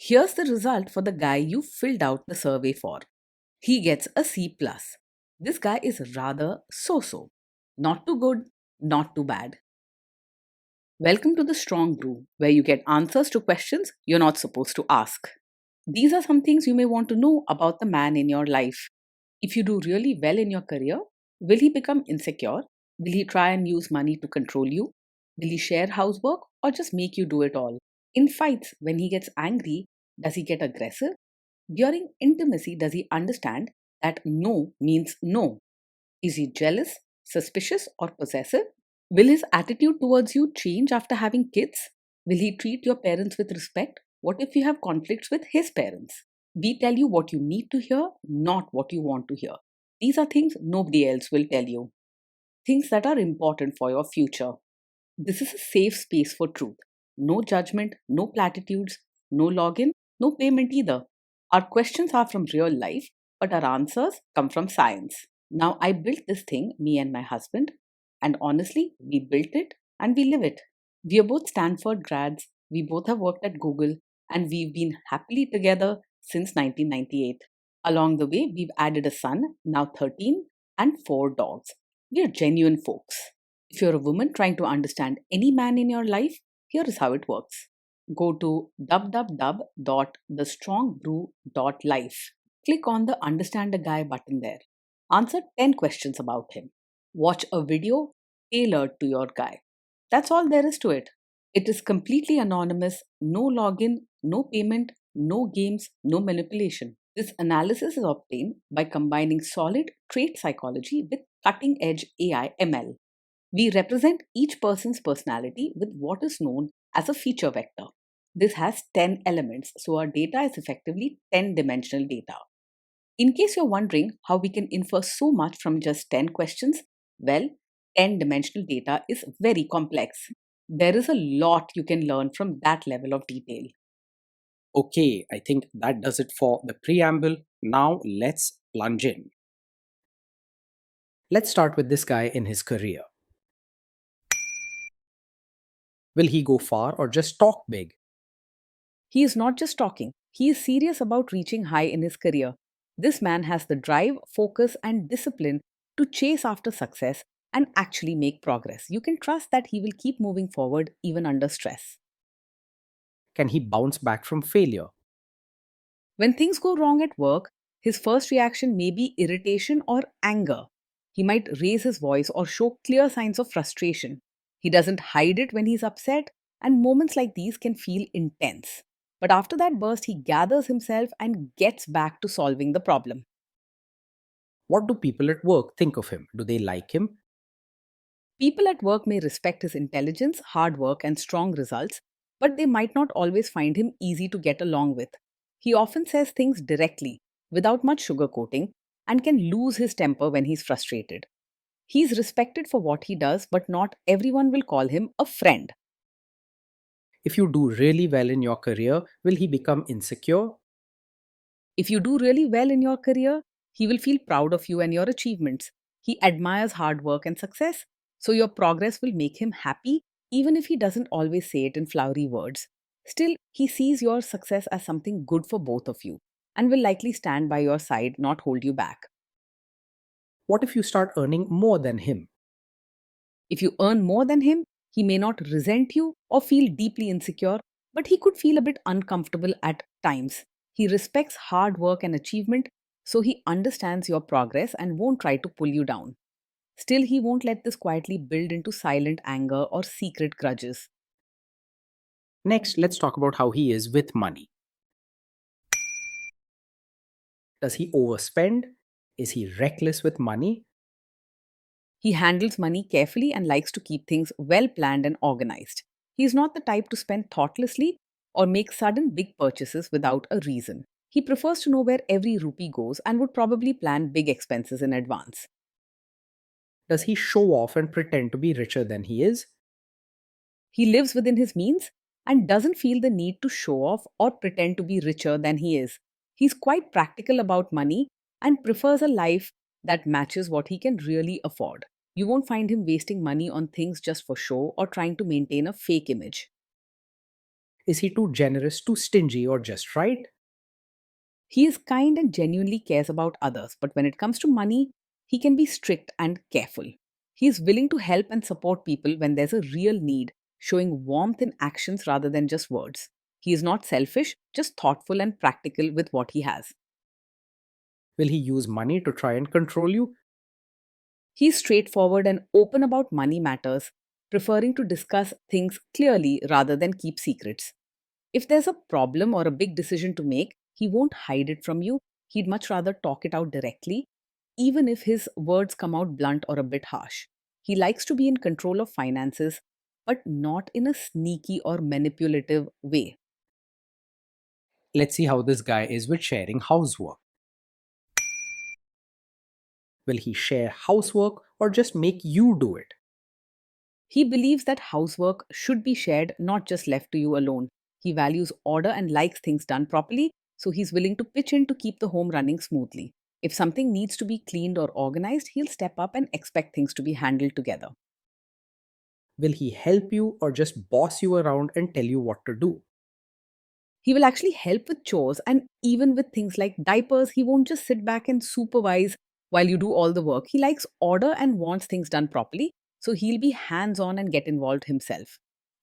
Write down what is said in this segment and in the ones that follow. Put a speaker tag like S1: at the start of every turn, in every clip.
S1: Here's the result for the guy you filled out the survey for. He gets a C+. Plus. This guy is rather so-so. Not too good, not too bad. Welcome to the Strong Brew, where you get answers to questions you're not supposed to ask. These are some things you may want to know about the man in your life. If you do really well in your career, will he become insecure? Will he try and use money to control you? Will he share housework or just make you do it all? In fights, when he gets angry, does he get aggressive? During intimacy, does he understand that no means no? Is he jealous, suspicious, or possessive? Will his attitude towards you change after having kids? Will he treat your parents with respect? What if you have conflicts with his parents? We tell you what you need to hear, not what you want to hear. These are things nobody else will tell you. Things that are important for your future. This is a safe space for truth. No judgment, no platitudes, no login, no payment either. Our questions are from real life, but our answers come from science. Now, I built this thing, me and my husband, and honestly, we built it and we live it. We are both Stanford grads, we both have worked at Google, and we've been happily together since 1998. Along the way, we've added a son, now 13, and 4 dogs. We are genuine folks. If you're a woman trying to understand any man in your life, here is how it works. Go to www.thestrongbrew.life. Click on the Understand a Guy button there. Answer 10 questions about him. Watch a video tailored to your guy. That's all there is to it. It is completely anonymous, no login, no payment, no games, no manipulation. This analysis is obtained by combining solid trait psychology with cutting edge AI ML. We represent each person's personality with what is known as a feature vector. This has 10 elements, so our data is effectively 10-dimensional data. In case you're wondering how we can infer so much from just 10 questions, well, 10-dimensional data is very complex. There is a lot you can learn from that level of detail.
S2: Okay, I think that does it for the preamble. Now let's plunge in. Let's start with this guy in his career. Will he go far or just talk big?
S1: He is not just talking, he is serious about reaching high in his career. This man has the drive, focus, and discipline to chase after success and actually make progress. You can trust that he will keep moving forward even under stress.
S2: Can he bounce back from failure?
S1: When things go wrong at work, his first reaction may be irritation or anger. He might raise his voice or show clear signs of frustration. He doesn't hide it when he's upset, and moments like these can feel intense. But after that burst, he gathers himself and gets back to solving the problem.
S2: What do people at work think of him? Do they like him?
S1: People at work may respect his intelligence, hard work, and strong results, but they might not always find him easy to get along with. He often says things directly, without much sugarcoating, and can lose his temper when he's frustrated. He's respected for what he does, but not everyone will call him a friend.
S2: If you do really well in your career, will he become insecure?
S1: If you do really well in your career, he will feel proud of you and your achievements. He admires hard work and success, so your progress will make him happy, even if he doesn't always say it in flowery words. Still, he sees your success as something good for both of you and will likely stand by your side, not hold you back.
S2: What if you start earning more than him?
S1: If you earn more than him, he may not resent you or feel deeply insecure, but he could feel a bit uncomfortable at times. He respects hard work and achievement, so he understands your progress and won't try to pull you down. Still, he won't let this quietly build into silent anger or secret grudges.
S2: Next, let's talk about how he is with money. Does he overspend? Is he reckless with money?
S1: He handles money carefully and likes to keep things well planned and organized. He is not the type to spend thoughtlessly or make sudden big purchases without a reason. He prefers to know where every rupee goes and would probably plan big expenses in advance.
S2: Does he show off and pretend to be richer than he is?
S1: He lives within his means and doesn't feel the need to show off or pretend to be richer than he is. He's quite practical about money and prefers a life that matches what he can really afford. You won't find him wasting money on things just for show or trying to maintain a fake image.
S2: Is he too generous, too stingy, or just right?
S1: He is kind and genuinely cares about others, but when it comes to money, he can be strict and careful. He is willing to help and support people when there's a real need, showing warmth in actions rather than just words. He is not selfish, just thoughtful and practical with what he has.
S2: Will he use money to try and control you?
S1: He is straightforward and open about money matters, preferring to discuss things clearly rather than keep secrets. If there's a problem or a big decision to make, he won't hide it from you. He'd much rather talk it out directly, even if his words come out blunt or a bit harsh. He likes to be in control of finances, but not in a sneaky or manipulative way.
S2: Let's see how this guy is with sharing housework. Will he share housework or just make you do it?
S1: He believes that housework should be shared, not just left to you alone. He values order and likes things done properly, so he's willing to pitch in to keep the home running smoothly. If something needs to be cleaned or organized, he'll step up and expect things to be handled together.
S2: Will he help you or just boss you around and tell you what to do?
S1: He will actually help with chores and even with things like diapers. He won't just sit back and supervise while you do all the work. He likes order and wants things done properly, so he'll be hands on and get involved himself.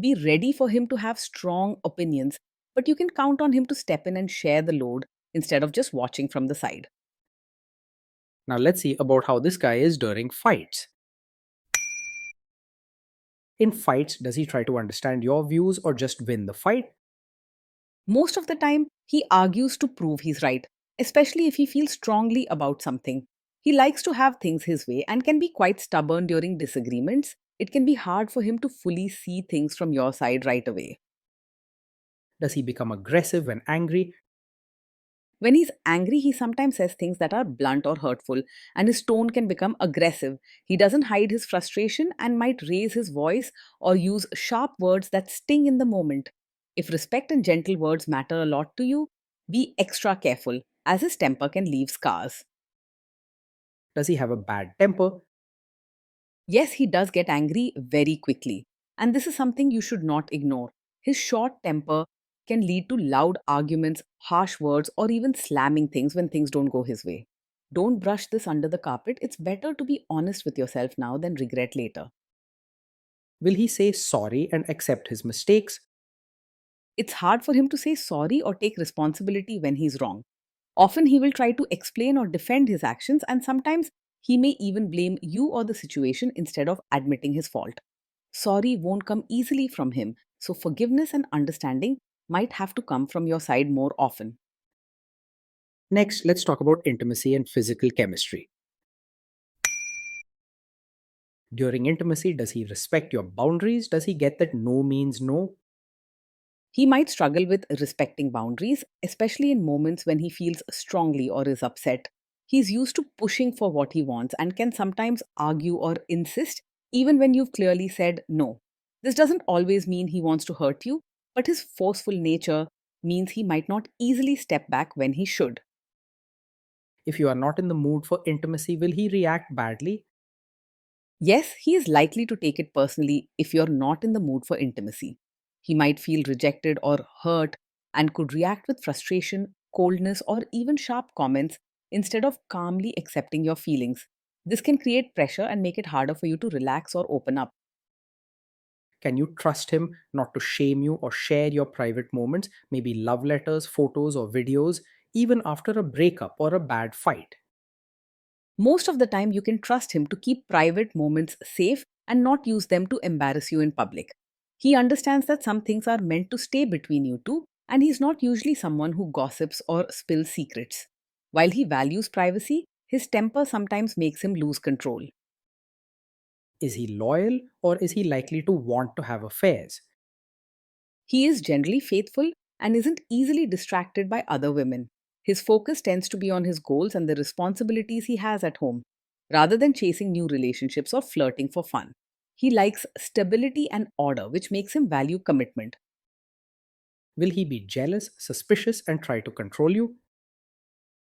S1: Be ready for him to have strong opinions, but you can count on him to step in and share the load instead of just watching from the side.
S2: Now let's see about how this guy is during fights. In fights, does he try to understand your views or just win the fight?
S1: Most of the time, he argues to prove he's right, especially if he feels strongly about something. He likes to have things his way and can be quite stubborn during disagreements. It can be hard for him to fully see things from your side right away.
S2: Does he become aggressive when angry?
S1: When he's angry, he sometimes says things that are blunt or hurtful, and his tone can become aggressive. He doesn't hide his frustration and might raise his voice or use sharp words that sting in the moment. If respect and gentle words matter a lot to you, be extra careful, as his temper can leave scars.
S2: Does he have a bad temper?
S1: Yes, he does get angry very quickly, and this is something you should not ignore. His short temper can lead to loud arguments, harsh words, or even slamming things when things don't go his way. Don't brush this under the carpet. It's better to be honest with yourself now than regret later.
S2: Will he say sorry and accept his mistakes?
S1: It's hard for him to say sorry or take responsibility when he's wrong. Often he will try to explain or defend his actions, and sometimes he may even blame you or the situation instead of admitting his fault. Sorry won't come easily from him, so forgiveness and understanding might have to come from your side more often.
S2: Next, let's talk about intimacy and physical chemistry. During intimacy, does he respect your boundaries? Does he get that no means no?
S1: He might struggle with respecting boundaries, especially in moments when he feels strongly or is upset. He's used to pushing for what he wants and can sometimes argue or insist even when you've clearly said no. This doesn't always mean he wants to hurt you, but his forceful nature means he might not easily step back when he should.
S2: If you are not in the mood for intimacy, will he react badly?
S1: Yes, he is likely to take it personally if you're not in the mood for intimacy. He might feel rejected or hurt and could react with frustration, coldness, or even sharp comments instead of calmly accepting your feelings. This can create pressure and make it harder for you to relax or open up.
S2: Can you trust him not to shame you or share your private moments, maybe love letters, photos, or videos, even after a breakup or a bad fight?
S1: Most of the time, you can trust him to keep private moments safe and not use them to embarrass you in public. He understands that some things are meant to stay between you two, and he's not usually someone who gossips or spills secrets. While he values privacy, his temper sometimes makes him lose control.
S2: Is he loyal or is he likely to want to have affairs?
S1: He is generally faithful and isn't easily distracted by other women. His focus tends to be on his goals and the responsibilities he has at home, rather than chasing new relationships or flirting for fun. He likes stability and order, which makes him value commitment.
S2: Will he be jealous, suspicious, and try to control you?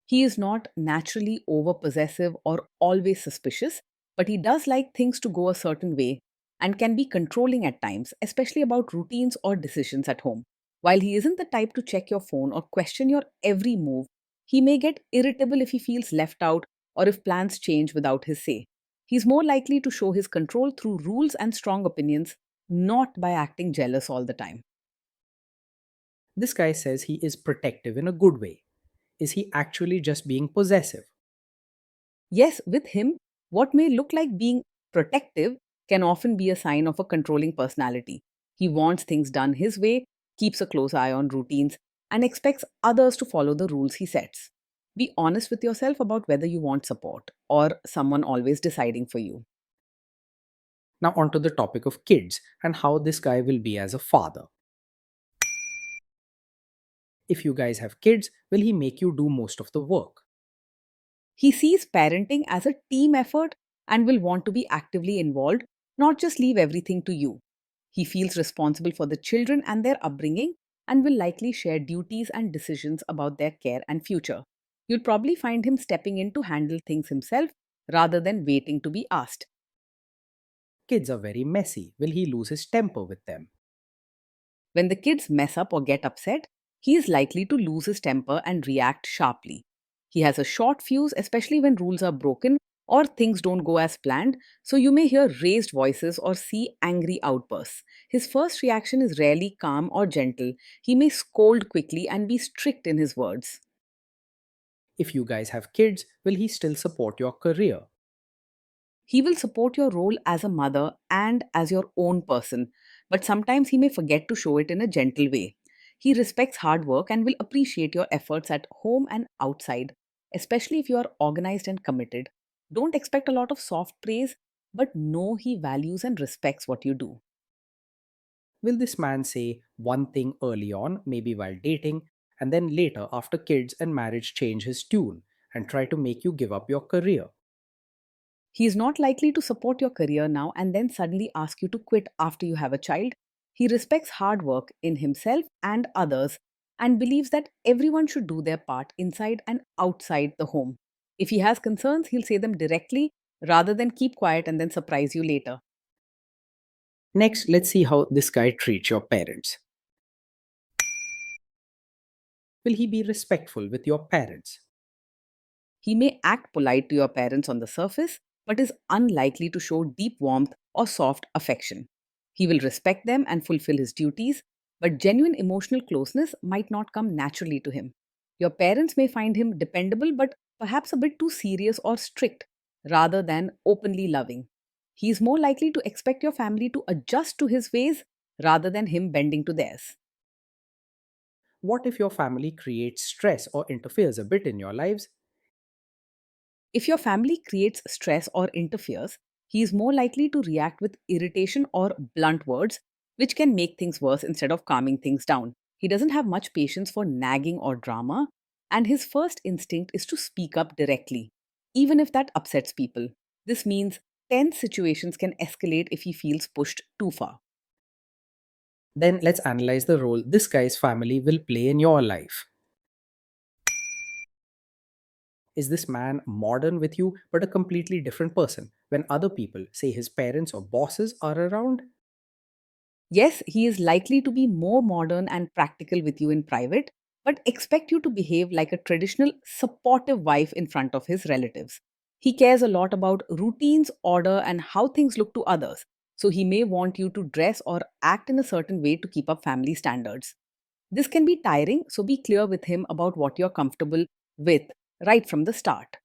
S1: He is not naturally over possessive or always suspicious, but he does like things to go a certain way and can be controlling at times, especially about routines or decisions at home. While he isn't the type to check your phone or question your every move, he may get irritable if he feels left out or if plans change without his say. He's more likely to show his control through rules and strong opinions, not by acting jealous all the time.
S2: This guy says he is protective in a good way. Is he actually just being possessive?
S1: Yes, with him, what may look like being protective can often be a sign of a controlling personality. He wants things done his way, keeps a close eye on routines, and expects others to follow the rules he sets. Be honest with yourself about whether you want support or someone always deciding for you.
S2: Now, onto the topic of kids and how this guy will be as a father. If you guys have kids, will he make you do most of the work?
S1: He sees parenting as a team effort and will want to be actively involved, not just leave everything to you. He feels responsible for the children and their upbringing and will likely share duties and decisions about their care and future. You'll probably find him stepping in to handle things himself rather than waiting to be asked.
S2: Kids are very messy. Will he lose his temper with them?
S1: When the kids mess up or get upset, he is likely to lose his temper and react sharply. He has a short fuse, especially when rules are broken or things don't go as planned, so you may hear raised voices or see angry outbursts. His first reaction is rarely calm or gentle. He may scold quickly and be strict in his words.
S2: If you guys have kids, will he still support your career?
S1: He will support your role as a mother and as your own person, but sometimes he may forget to show it in a gentle way. He respects hard work and will appreciate your efforts at home and outside, especially if you are organized and committed. Don't expect a lot of soft praise, but know he values and respects what you do.
S2: Will this man say one thing early on, maybe while dating, and then later, after kids and marriage, change his tune and try to make you give up your career?
S1: He is not likely to support your career now and then suddenly ask you to quit after you have a child. He respects hard work in himself and others and believes that everyone should do their part inside and outside the home. If he has concerns, he'll say them directly rather than keep quiet and then surprise you later.
S2: Next, let's see how this guy treats your parents. Will he be respectful with your parents?
S1: He may act polite to your parents on the surface, but is unlikely to show deep warmth or soft affection. He will respect them and fulfill his duties, but genuine emotional closeness might not come naturally to him. Your parents may find him dependable, but perhaps a bit too serious or strict, rather than openly loving. He is more likely to expect your family to adjust to his ways rather than him bending to theirs.
S2: What if your family creates stress or interferes a bit in your lives?
S1: If your family creates stress or interferes, he is more likely to react with irritation or blunt words, which can make things worse instead of calming things down. He doesn't have much patience for nagging or drama, and his first instinct is to speak up directly, even if that upsets people. This means tense situations can escalate if he feels pushed too far.
S2: Then let's analyze the role this guy's family will play in your life. Is this man modern with you but a completely different person when other people, say his parents or bosses, are around?
S1: Yes, he is likely to be more modern and practical with you in private, but expect you to behave like a traditional, supportive wife in front of his relatives. He cares a lot about routines, order, and how things look to others, so he may want you to dress or act in a certain way to keep up family standards. This can be tiring, so be clear with him about what you're comfortable with right from the start.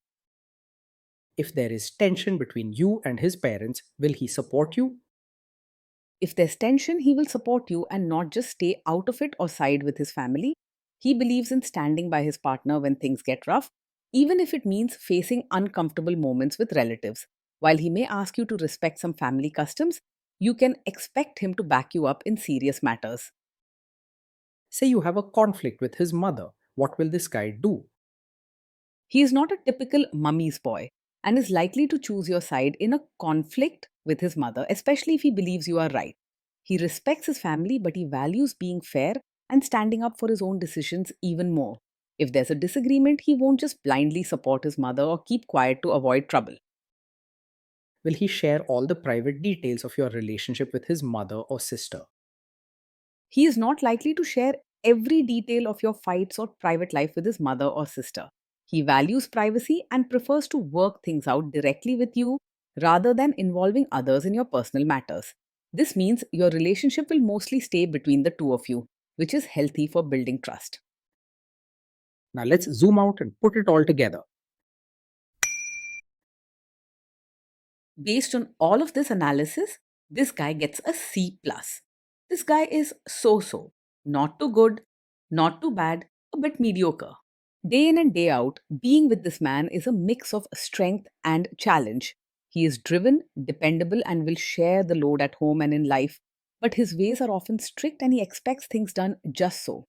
S2: If there is tension between you and his parents, will he support you?
S1: If there's tension, he will support you and not just stay out of it or side with his family. He believes in standing by his partner when things get rough, even if it means facing uncomfortable moments with relatives. While he may ask you to respect some family customs, you can expect him to back you up in serious matters.
S2: Say you have a conflict with his mother. What will this guy do?
S1: He is not a typical mummy's boy and is likely to choose your side in a conflict with his mother, especially if he believes you are right. He respects his family, but he values being fair and standing up for his own decisions even more. If there's a disagreement, he won't just blindly support his mother or keep quiet to avoid trouble.
S2: Will he share all the private details of your relationship with his mother or sister?
S1: He is not likely to share every detail of your fights or private life with his mother or sister. He values privacy and prefers to work things out directly with you rather than involving others in your personal matters. This means your relationship will mostly stay between the two of you, which is healthy for building trust.
S2: Now let's zoom out and put it all together.
S1: Based on all of this analysis, this guy gets a C plus. This guy is so, not too good, not too bad, a bit mediocre. Day in and day out, being with this man is a mix of strength and challenge. He is driven, dependable, and will share the load at home and in life, but his ways are often strict and he expects things done just so.